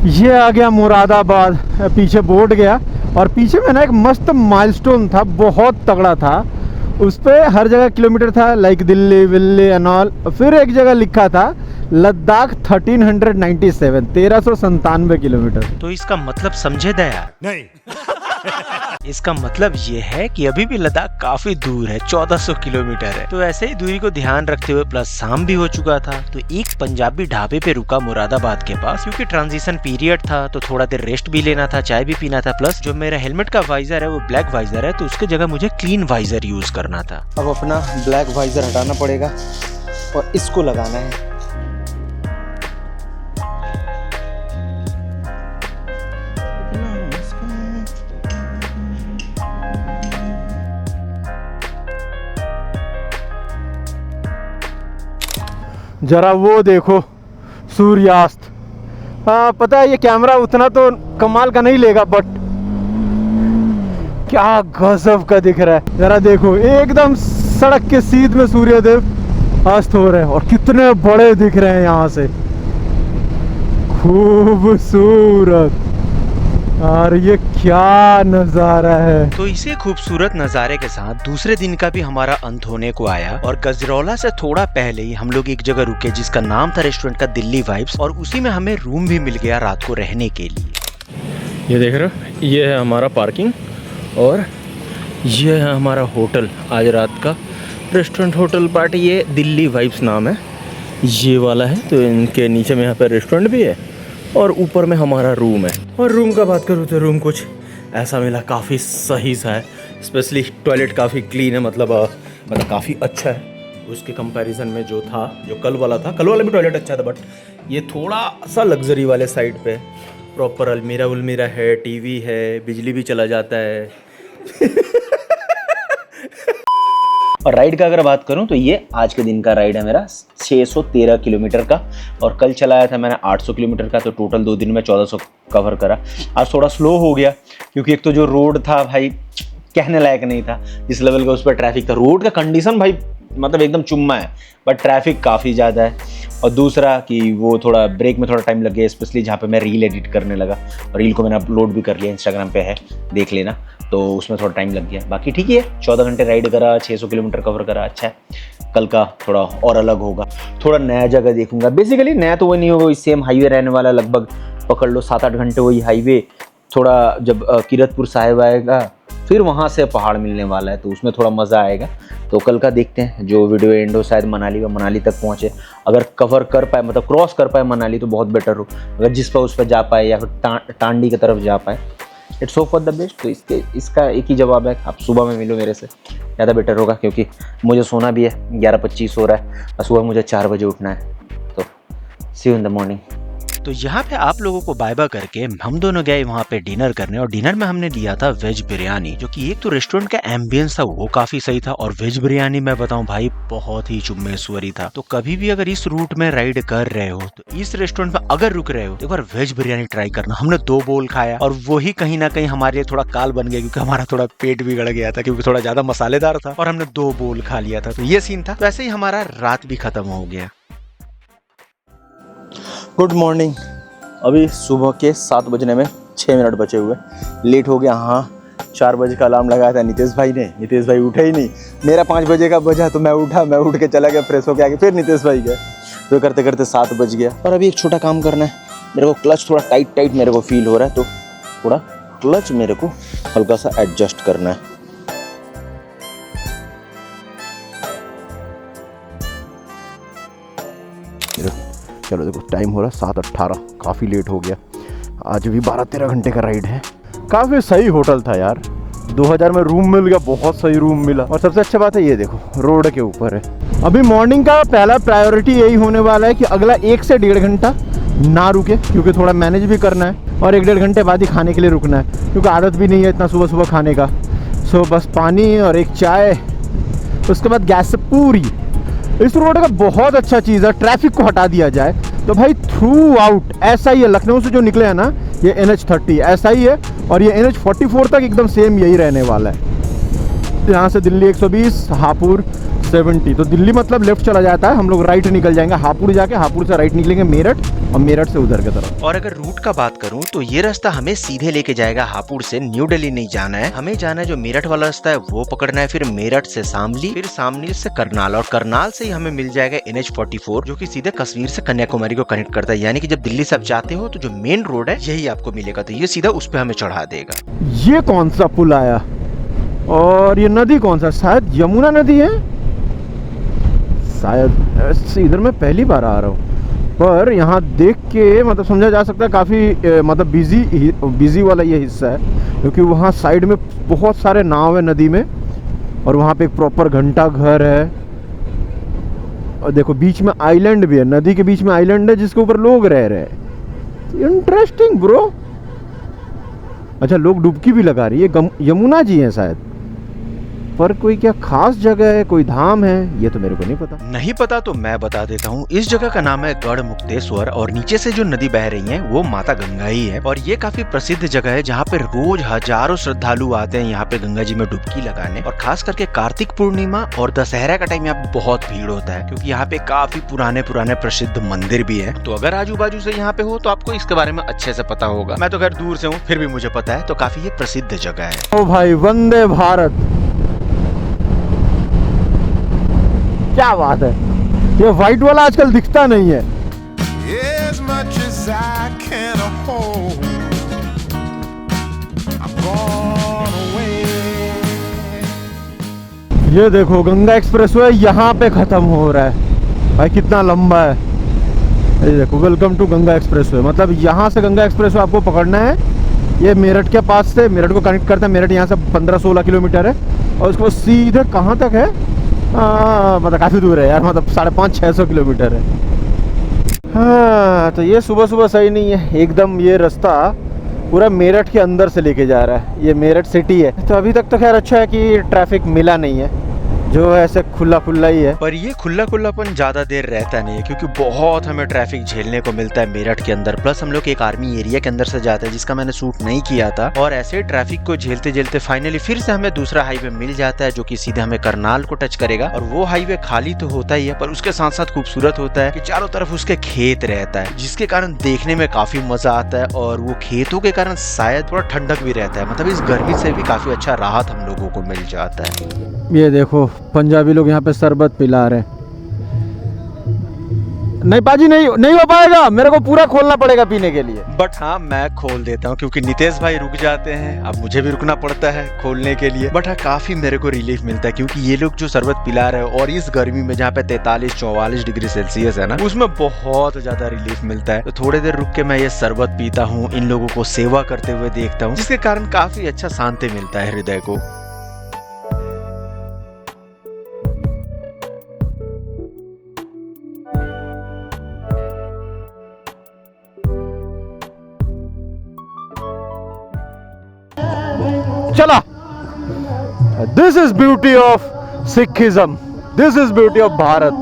ये आ गया मुरादाबाद, पीछे बोर्ड गया और पीछे में ना एक मस्त माइलस्टोन था, बहुत तगड़ा था। उस पर हर जगह किलोमीटर था, like Delhi Willey and all. फिर एक जगह लिखा था लद्दाख 1397 किलोमीटर। तो इसका मतलब समझे दया नहीं। इसका मतलब ये है कि अभी भी लद्दाख काफी दूर है, 1400 किलोमीटर है। तो ऐसे ही दूरी को ध्यान रखते हुए प्लस शाम भी हो चुका था, तो एक पंजाबी ढाबे पे रुका मुरादाबाद के पास, क्योंकि ट्रांजिशन पीरियड था तो थोड़ा देर रेस्ट भी लेना था, चाय भी पीना था। प्लस जो मेरा हेलमेट का वाइजर है वो ब्लैक वाइजर है, तो उसकी जगह मुझे क्लीन वाइजर यूज करना था। अब अपना ब्लैक वाइजर हटाना पड़ेगा और इसको लगाना है। जरा वो देखो सूर्यास्त। पता है ये कैमरा उतना तो कमाल का नहीं लेगा, बट क्या गजब का दिख रहा है। जरा देखो एकदम सड़क के सीध में सूर्यदेव अस्त हो रहे हैं और कितने बड़े दिख रहे हैं यहाँ से, खूबसूरत। और ये क्या नज़ारा है। तो इसी खूबसूरत नज़ारे के साथ दूसरे दिन का भी हमारा अंत होने को आया और गजरौला से थोड़ा पहले ही हम लोग एक जगह रुके जिसका नाम था रेस्टोरेंट का दिल्ली वाइब्स, और उसी में हमें रूम भी मिल गया रात को रहने के लिए। ये देख रहे हो, ये है हमारा पार्किंग और ये है हमारा होटल आज रात का। रेस्टोरेंट होटल पार्टी, ये दिल्ली वाइब्स नाम है ये वाला है। तो इनके नीचे में यहाँ पर रेस्टोरेंट भी है और ऊपर में हमारा रूम है। और रूम का बात करूँ तो रूम कुछ ऐसा मिला, काफ़ी सही सा है। स्पेशली टॉयलेट काफ़ी क्लीन है, मतलब काफ़ी अच्छा है उसके कंपैरिजन में जो था, जो कल वाला था। कल वाला भी टॉयलेट अच्छा था, बट ये थोड़ा सा लग्जरी वाले साइड पे। प्रॉपर अलमीरा वलमीरा है, टीवी है, बिजली भी चला जाता है। और राइड का अगर बात करूं तो ये आज के दिन का राइड है मेरा 613 किलोमीटर का, और कल चलाया था मैंने 800 किलोमीटर का, तो टोटल 2 दिन में 1400 कवर करा। आज थोड़ा स्लो हो गया क्योंकि एक तो जो रोड था भाई कहने लायक नहीं था, जिस लेवल का उस पर ट्रैफिक था। रोड का कंडीशन भाई मतलब एकदम चुम्मा है, बट ट्रैफिक काफ़ी ज़्यादा है। और दूसरा कि वो थोड़ा ब्रेक में थोड़ा टाइम लग गया, स्पेशली जहाँ पे मैं रील एडिट करने लगा। और रील को मैंने अपलोड भी कर लिया, इंस्टाग्राम पे है, देख लेना, तो उसमें थोड़ा टाइम लग गया। बाकी ठीक है, 14 घंटे राइड करा, 600 किलोमीटर कवर करा, अच्छा है। कल का थोड़ा और अलग होगा, थोड़ा नया जगह देखूंगा। बेसिकली नया तो वो नहीं होगा, वही सेम हाईवे रहने वाला, लगभग पकड़ लो 7-8 घंटे वही हाईवे। थोड़ा जब किरतपुर साहिब आएगा फिर वहाँ से पहाड़ मिलने वाला है, तो उसमें थोड़ा मज़ा आएगा। तो कल का देखते हैं, जो वीडियो एंड हो शायद मनाली का, मनाली तक पहुँचे। अगर कवर कर पाए, मतलब क्रॉस कर पाए मनाली, तो बहुत बेटर हो। अगर जिस पर उस पर जा पाए या फिर टांडी की तरफ जा पाए, it's hope for the best. तो इसका एक ही जवाब है, आप सुबह में मिलो मेरे से, ज़्यादा बेटर होगा, क्योंकि मुझे सोना भी है, 11:25 हो रहा है और सुबह मुझे 4 बजे उठना है। तो सी यू इन द मॉर्निंग। तो यहाँ पे आप लोगों को बाय बाय करके हम दोनों गए वहाँ पे डिनर करने, और डिनर में हमने लिया था वेज बिरयानी, जो कि एक तो रेस्टोरेंट का एम्बियंस था वो काफी सही था, और वेज बिरयानी मैं बताऊं भाई बहुत ही चुम्मेश्वरी था। तो कभी भी अगर इस रूट में राइड कर रहे हो, तो इस रेस्टोरेंट में अगर रुक रहे हो, तो एक बार वेज बिरयानी ट्राई करना। हमने 2 बोल खाया, और वही कहीं ना कहीं हमारे लिए थोड़ा काल बन गया, क्योंकि हमारा थोड़ा पेट बिगड़ गया था, क्योंकि थोड़ा ज्यादा मसालेदार था, और हमने 2 बोल खा लिया था। तो ये सीन था। तो ऐसे ही हमारा रात भी खत्म हो गया। Good morning. अभी सुबह के 7 बजने में 6 मिनट बचे हुए, लेट हो गया। हाँ, 4 बजे का अलार्म लगाया था नितेश भाई ने, नितेश भाई उठे ही नहीं। मेरा 5 बजे का बजा तो मैं उठा, मैं उठ के चला गया, फ्रेश होके आके फिर नितेश भाई गए, तो करते करते 7 बज गया। और अभी एक छोटा काम करना है मेरे को, क्लच थोड़ा टाइट मेरे को फील हो रहा है, तो थोड़ा क्लच मेरे को हल्का सा एडजस्ट करना है। चलो देखो, टाइम हो रहा है 7:18, काफ़ी लेट हो गया। आज भी 12-13 घंटे का राइड है। काफ़ी सही होटल था यार, 2000 में रूम मिल गया, बहुत सही रूम मिला। और सबसे अच्छा बात है ये देखो, रोड के ऊपर है। अभी मॉर्निंग का पहला प्रायोरिटी यही होने वाला है कि अगला 1 से 1.5 घंटा ना रुके, क्योंकि थोड़ा मैनेज भी करना है, और 1-1.5 घंटे बाद ही खाने के लिए रुकना है, क्योंकि आदत भी नहीं है इतना सुबह सुबह खाने का। सो बस पानी और एक चाय, उसके बाद गैस से पूरी। इस रोड का बहुत अच्छा चीज़ है, ट्रैफिक को हटा दिया जाए तो भाई थ्रू आउट ऐसा ही है। लखनऊ से जो निकले हैं ना, ये NH30 ऐसा ही है, और ये NH44 तक एकदम सेम यही रहने वाला है। यहाँ से दिल्ली 120, हापुड़ 70, तो दिल्ली मतलब लेफ्ट चला जाता है, हम लोग राइट निकल जाएंगे हापुड़ जाके, हापुड़ से राइट निकलेंगे मेरठ, और मेरठ से उधर की तरफ। और अगर रूट का बात करूं तो ये रास्ता हमें सीधे लेके जाएगा हापुड़ से। न्यू दिल्ली नहीं जाना है, हमें जाना है जो मेरठ वाला रास्ता है वो पकड़ना है, फिर मेरठ से शामली, फिर शामली से करनाल, और करनाल से ही हमें मिल जाएगा NH44, जो कि सीधे कश्मीर से कन्याकुमारी को कनेक्ट करता है। यानी कि जब दिल्ली से आप जाते हो तो जो मेन रोड है यही आपको मिलेगा, तो ये सीधा उस पर हमें चढ़ा देगा। ये कौन सा पुल आया, और ये नदी कौन सा, शायद यमुना नदी है शायद। इधर मैं पहली बार आ रहा हूँ, पर यहाँ देख के मतलब समझा जा सकता है काफ़ी मतलब बिजी वाला ये हिस्सा है, क्योंकि वहाँ साइड में बहुत सारे नाव है नदी में, और वहाँ पे एक प्रॉपर घंटा घर है। और देखो बीच में आइलैंड भी है, नदी के बीच में आइलैंड है जिसके ऊपर लोग रह रहे हैं। Interesting bro. अच्छा, लोग डुबकी भी लगा रही है, यमुना जी है शायद, पर कोई क्या खास जगह है, कोई धाम है, ये तो मेरे को नहीं पता। नहीं पता तो मैं बता देता हूँ। इस जगह का नाम है गढ़ मुक्तेश्वर, और नीचे से जो नदी बह रही है वो माता गंगा ही है, और ये काफी प्रसिद्ध जगह है जहाँ पे रोज हजारों श्रद्धालु आते हैं यहाँ पे गंगा जी में डुबकी लगाने। और खास करके कार्तिक पूर्णिमा और दशहरा का टाइम यहाँ पे बहुत भीड़ होता है, क्योंकि यहाँ पे काफी पुराने प्रसिद्ध मंदिर भी है। तो अगर आजू बाजू से यहाँ पे हो तो आपको इसके बारे में अच्छे से पता होगा। मैं तो खैर दूर से हूँ, फिर भी मुझे पता है, तो काफी ये प्रसिद्ध जगह है। ओ भाई, वंदे भारत, क्या बात है। ये व्हाइट वाला आजकल दिखता नहीं है। As much as I can hold, I'm gone away. ये देखो गंगा एक्सप्रेसवे यहाँ पे खत्म हो रहा है भाई, कितना लंबा है। ये देखो, वेलकम टू गंगा एक्सप्रेसवे, मतलब यहाँ से गंगा एक्सप्रेसवे आपको पकड़ना है ये मेरठ के पास से, मेरठ को कनेक्ट करता है। मेरठ यहाँ से 15-16 किलोमीटर है और उसको सीधे कहाँ तक है, मतलब काफ़ी दूर है यार, मतलब 550-600 किलोमीटर है। हाँ, तो ये सुबह सुबह सही नहीं है एकदम। ये रास्ता पूरा मेरठ के अंदर से लेके जा रहा है, ये मेरठ सिटी है। तो अभी तक तो खैर अच्छा है कि ट्रैफिक मिला नहीं है, जो है ऐसे खुला खुला ही है। पर ये खुला खुलापन ज्यादा देर रहता नहीं है, क्योंकि बहुत हमें ट्रैफिक झेलने को मिलता है मेरठ के अंदर। प्लस हम लोग एक आर्मी एरिया के अंदर से जाते हैं, जिसका मैंने शूट नहीं किया था। और ऐसे ट्रैफिक को झेलते झेलते फाइनली फिर से हमें दूसरा हाईवे मिल जाता है, जो कि सीधे हमें करनाल को टच करेगा। और वो हाईवे खाली तो होता ही है, पर उसके साथ साथ खूबसूरत होता है कि चारों तरफ उसके खेत रहता है, जिसके कारण देखने में काफी मजा आता है। और वो खेतों के कारण शायद थोड़ा ठंडक भी रहता है, मतलब इस गर्मी से भी काफी अच्छा राहत हम लोगों को मिल जाता है। ये देखो पंजाबी लोग यहाँ पे शरबत पिला रहे हैं। नहीं पाजी, नहीं हो पाएगा, मेरे को पूरा खोलना पड़ेगा पीने के लिए। बट हाँ, मैं खोल देता हूँ, क्योंकि नितेश भाई रुक जाते हैं, अब मुझे भी रुकना पड़ता है खोलने के लिए। बट हाँ, काफी मेरे को रिलीफ मिलता है, क्योंकि ये लोग जो शरबत पिला रहे हैं और इस गर्मी में जहाँ पे 43-44 डिग्री सेल्सियस है ना, उसमें बहुत ज्यादा रिलीफ मिलता है। तो थोड़ी देर रुक के मैं ये शरबत पीता हूँ, इन लोगों को सेवा करते हुए देखता हूँ, जिसके कारण काफी अच्छा शांति मिलता है हृदय को। चला, this is beauty of Sikhism, this is beauty of Bharat,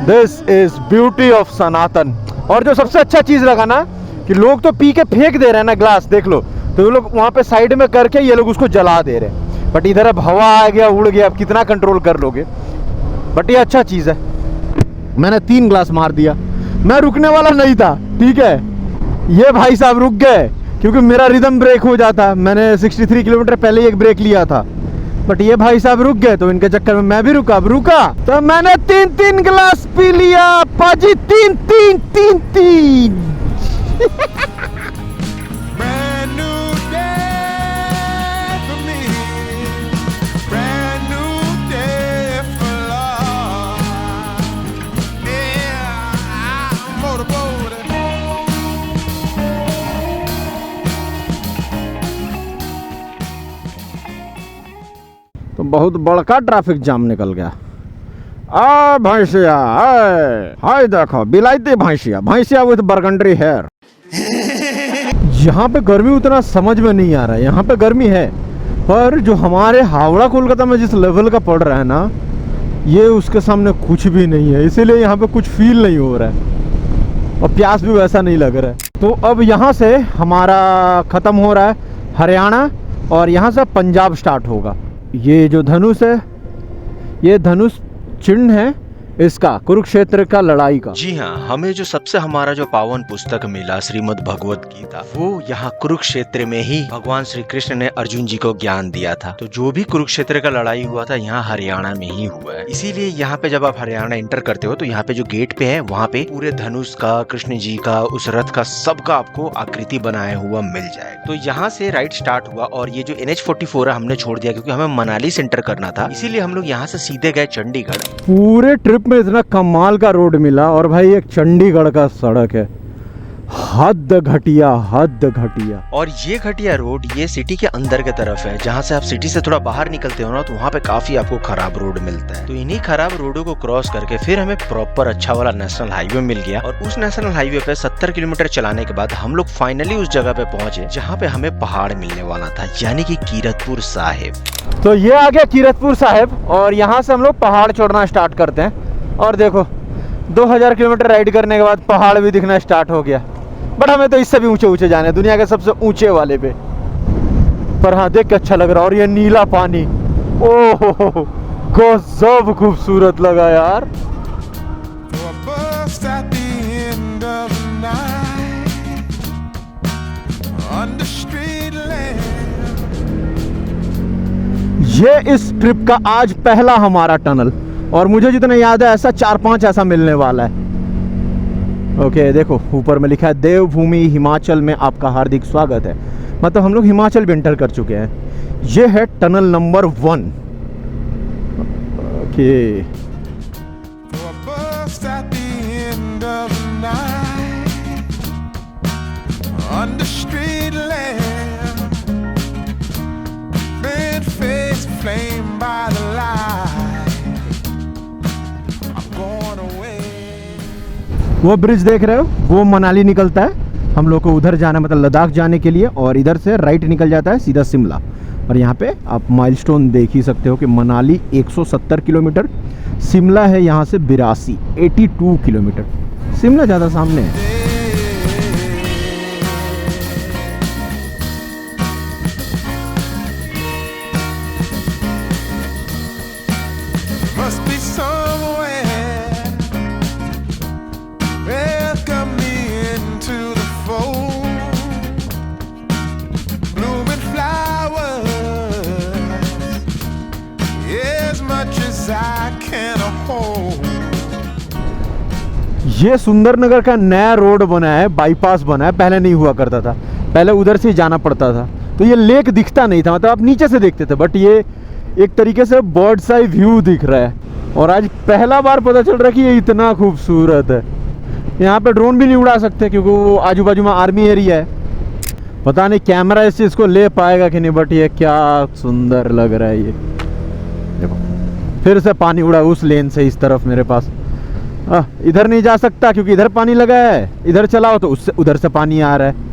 this is beauty of Sanatan. और जो सबसे अच्छा चीज लगा ना, कि लोग तो पी के फेंक दे रहे हैं ना ग्लास, देख लो, तो वो लोग वहां पे साइड में करके ये लोग उसको जला दे रहे हैं। बट इधर अब हवा आ गया, उड़ गया, अब कितना कंट्रोल कर लोगे। बट ये अच्छा चीज है। मैंने 3 ग्लास मार दिया, मैं रुकने वाला नहीं था, ठीक है। ये भाई साहब रुक गए, क्योंकि मेरा रिदम ब्रेक हो जाता। मैंने 63 किलोमीटर पहले ही एक ब्रेक लिया था, बट ये भाई साहब रुक गए, तो इनके चक्कर में मैं भी रुका। अब रुका तो मैंने 3 गिलास पी लिया पाजी, 3। Brand new day for me. Brand new day for love. Yeah, I'm motorboating. तो बहुत बड़का ट्रैफिक जाम निकल गया। आ भैंसिया, हाय देखो बिलायती भैंसिया, भैंसिया विद बरगंडी हेयर। यहाँ पे गर्मी उतना समझ में नहीं आ रहा है, यहाँ पे गर्मी है, पर जो हमारे हावड़ा कोलकाता में जिस लेवल का पड़ रहा है ना, ये उसके सामने कुछ भी नहीं है। इसीलिए यहाँ पे कुछ फील नहीं हो रहा है और प्यास भी वैसा नहीं लग रहा है। तो अब यहाँ से हमारा ख़त्म हो रहा है हरियाणा, और यहाँ से पंजाब स्टार्ट होगा। ये जो धनुष है, ये धनुष चिन्ह है इसका, कुरुक्षेत्र का लड़ाई का। जी हाँ, हमें जो सबसे हमारा जो पावन पुस्तक मिला श्रीमद् भगवत गीता, वो यहाँ कुरुक्षेत्र में ही भगवान श्री कृष्ण ने अर्जुन जी को ज्ञान दिया था। तो जो भी कुरुक्षेत्र का लड़ाई हुआ था यहाँ हरियाणा में ही हुआ है। इसीलिए यहाँ पे जब आप हरियाणा एंटर करते हो, तो यहाँ पे जो गेट पे है, वहाँ पे पूरे धनुष का, कृष्ण जी का, उस रथ का, सबका आपको आकृति बनाया हुआ मिल जाएगा। तो यहाँ से राइड स्टार्ट हुआ, और ये जो NH44 है हमने छोड़ दिया, क्योंकि हमें मनाली से एंटर करना था। इसीलिए हम लोग यहाँ से सीधे गए चंडीगढ़। पूरे ट्रिप में इतना कमाल का रोड मिला, और भाई एक चंडीगढ़ का सड़क है, हद घटिया, हद घटिया। और ये घटिया रोड ये सिटी के अंदर के तरफ है। जहाँ से आप सिटी से थोड़ा बाहर निकलते हो ना, तो वहाँ पे काफी आपको खराब रोड मिलता है। तो इन्हीं खराब रोडों को क्रॉस करके फिर हमें प्रॉपर अच्छा वाला नेशनल हाईवे मिल गया, और उस नेशनल हाईवे पे 70 किलोमीटर चलाने के बाद हम लोग फाइनली उस जगह पे पहुंचे जहाँ पे हमें पहाड़ मिलने वाला था, यानी कि कीरतपुर साहिब। तो ये आ गया कीरतपुर साहिब, और यहाँ से हम लोग पहाड़ चढ़ना स्टार्ट करते हैं। और देखो 2000 किलोमीटर राइड करने के बाद पहाड़ भी दिखना स्टार्ट हो गया। बट हमें तो इससे भी ऊंचे ऊंचे जाने, दुनिया के सबसे ऊंचे वाले पे। पर हाँ, देख के अच्छा लग रहा है। और ये नीला पानी, ओहो गजब खूबसूरत लगा यार। For a bust at the end of the night under street lamp. ये इस ट्रिप का आज पहला हमारा टनल, और मुझे जितना याद है ऐसा 4-5 ऐसा मिलने वाला है। ओके देखो ऊपर में लिखा है देवभूमि हिमाचल में आपका हार्दिक स्वागत है। मतलब हम लोग हिमाचल भी एंटर कर चुके हैं। ये है tunnel number 1। Okay For a bust at the end of the night under street lamp, bent face flame by the light. I'm going away. वो ब्रिज देख रहे हो, वो मनाली निकलता है। हम लोग को उधर जाना मतलब लद्दाख जाने के लिए, और इधर से राइट निकल जाता है सीधा शिमला। और यहाँ पे आप माइलस्टोन देख ही सकते हो कि मनाली 170 किलोमीटर, शिमला है यहाँ से 82 किलोमीटर। शिमला ज़्यादा सामने है। Must be somewhere. Welcome me into the fold. Blooming flowers, as much as I can hold. ये सुंदरनगर का नया रोड बना है, बाईपास बना है, पहले नहीं हुआ करता था। पहले उधर से ही जाना पड़ता था, तो ये लेक दिखता नहीं था, मतलब आप नीचे से देखते थे, बट ये एक तरीके से बर्ड्स आई व्यू दिख रहा है। और आज पहला बार पता चल रहा है कि ये इतना खूबसूरत है। यहाँ पे ड्रोन भी नहीं उड़ा सकते क्योंकि वो आजू बाजू में आर्मी एरिया है। पता नहीं कैमरा इस चीज़ को ले पाएगा कि नहीं, बट ये क्या सुंदर लग रहा है। ये देखो फिर से पानी उड़ा उस लेन से इस तरफ मेरे पास। इधर नहीं जा सकता क्योंकि इधर पानी लगा है, इधर चलाओ तो उससे उधर से पानी आ रहा है।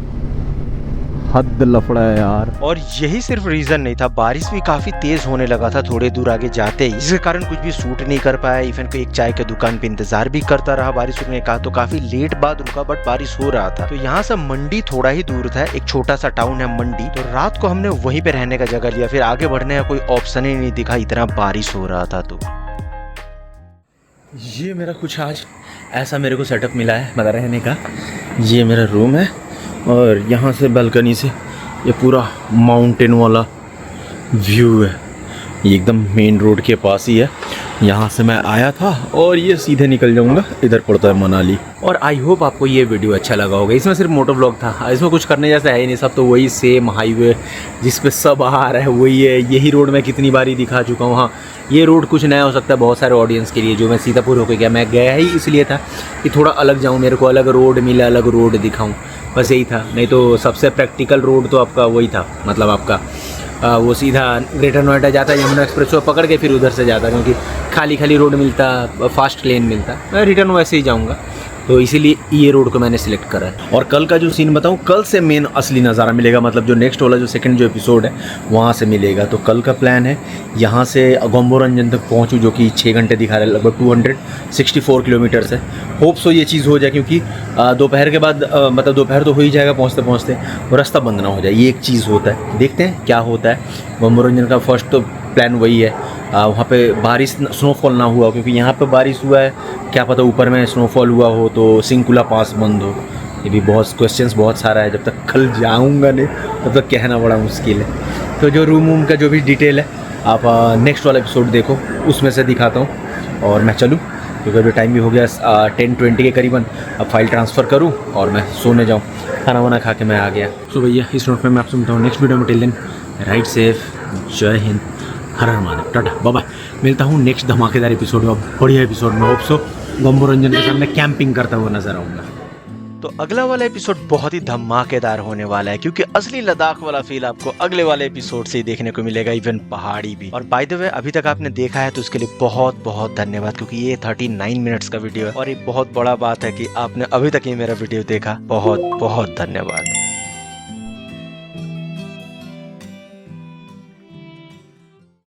हद लफड़ा है यार। और यही सिर्फ रीजन नहीं था, बारिश भी काफी तेज होने लगा था थोड़े दूर आगे जाते ही, जिसके कारण कुछ भी शूट नहीं कर पाया। इवन को एक चाय के दुकान पे इंतजार भी करता रहा बारिश रुकने का, तो काफी लेट बाद रुका, बट बारिश हो रहा था। तो यहाँ से मंडी थोड़ा ही दूर था, एक छोटा सा टाउन है मंडी, तो रात को हमने वहीं पे रहने का जगह लिया। फिर आगे बढ़ने का कोई ऑप्शन ही नहीं दिखा, इतना बारिश हो रहा था। तो ये मेरा कुछ आज ऐसा मेरे को सेटअप मिला है मतलब रहने का। ये मेरा रूम है और यहाँ से बालकनी से ये पूरा माउंटेन वाला व्यू है। ये एकदम मेन रोड के पास ही है। यहाँ से मैं आया था और ये सीधे निकल जाऊँगा, इधर पड़ता है मनाली। और आई होप आपको ये वीडियो अच्छा लगा होगा। इसमें सिर्फ मोटो व्लॉग था, इसमें कुछ करने जैसा है ही नहीं, सब तो वही सेम हाईवे जिस पे सब आ रहा है वही है। यही रोड मैं कितनी बारी दिखा चुका हूँ। हाँ, ये रोड कुछ नया हो सकता है बहुत सारे ऑडियंस के लिए, जो मैं सीतापुर होकर गया, मैं गया ही इसलिए था कि थोड़ा अलग जाऊँ, मेरे को अलग रोड मिले, अलग रोड दिखाऊँ, बस यही था। नहीं तो सबसे प्रैक्टिकल रोड तो आपका वही था, मतलब आपका वो सीधा ग्रेटर नोएडा जाता है, यमुना एक्सप्रेस वे पकड़ के फिर उधर से जाता, क्योंकि खाली खाली रोड मिलता, फास्ट लेन मिलता, मैं रिटर्न वैसे ही जाऊँगा, तो इसीलिए ये रोड को मैंने सिलेक्ट करा है। और कल का जो सीन बताऊँ, कल से मेन असली नज़ारा मिलेगा, मतलब जो नेक्स्ट वाला जो सेकंड जो एपिसोड है वहाँ से मिलेगा। तो कल का प्लान है यहाँ से गोम्बोरंजन तक पहुँचूँ, जो कि 6 घंटे दिखा रहा है, लगभग 264 किलोमीटर है। होप सो ये चीज़ हो जाए, क्योंकि दोपहर के बाद मतलब दोपहर तो हो ही जाएगा पहुँचते पहुँचते, और रास्ता बंद ना हो जाए, ये एक चीज़ होता है। देखते हैं क्या होता है। गोम्बोरंजन का फर्स्ट तो प्लान वही है, वहाँ पे बारिश स्नोफॉल ना हुआ, क्योंकि यहाँ पे बारिश हुआ है, क्या पता ऊपर में स्नोफॉल हुआ हो तो सिंकुला पास बंद हो। ये भी बहुत क्वेश्चंस बहुत सारा है, जब तक कल जाऊँगा नहीं तब तक कहना बड़ा मुश्किल है। तो जो रूम वूम का जो भी डिटेल है आप नेक्स्ट वाला एपिसोड देखो, उसमें से दिखाता हूँ। और मैं चलूँ क्योंकि अभी टाइम भी हो गया 10:20 के करीबन। अब फाइल ट्रांसफ़र करूँ और मैं सोने जाऊँ, खाना वाना खा के मैं आ गया। तो भैया इस नोट पे मैं आपसे मिलता हूँ नेक्स्ट वीडियो में। टिल देन राइट सेफ, जय हिंद, हर हर महादेव, टाटा, बाय बाय। मिलता हूँ नेक्स्ट धमाकेदार एपिसोड में, बढ़िया एपिसोड में। होप सो गोम्बोरंजन के सामने कैंपिंग करता हुआ नजर आऊँगा। तो अगला वाला एपिसोड बहुत ही धमाकेदार होने वाला है, क्योंकि असली लद्दाख वाला फील आपको अगले वाले एपिसोड से ही देखने को मिलेगा, इवन पहाड़ी भी। और बाय द वे अभी तक आपने देखा है तो उसके लिए बहुत बहुत धन्यवाद, क्योंकि ये 39 मिनट्स का वीडियो है और ये बहुत बड़ा बात है कि आपने अभी तक ये मेरा वीडियो देखा। बहुत बहुत धन्यवाद।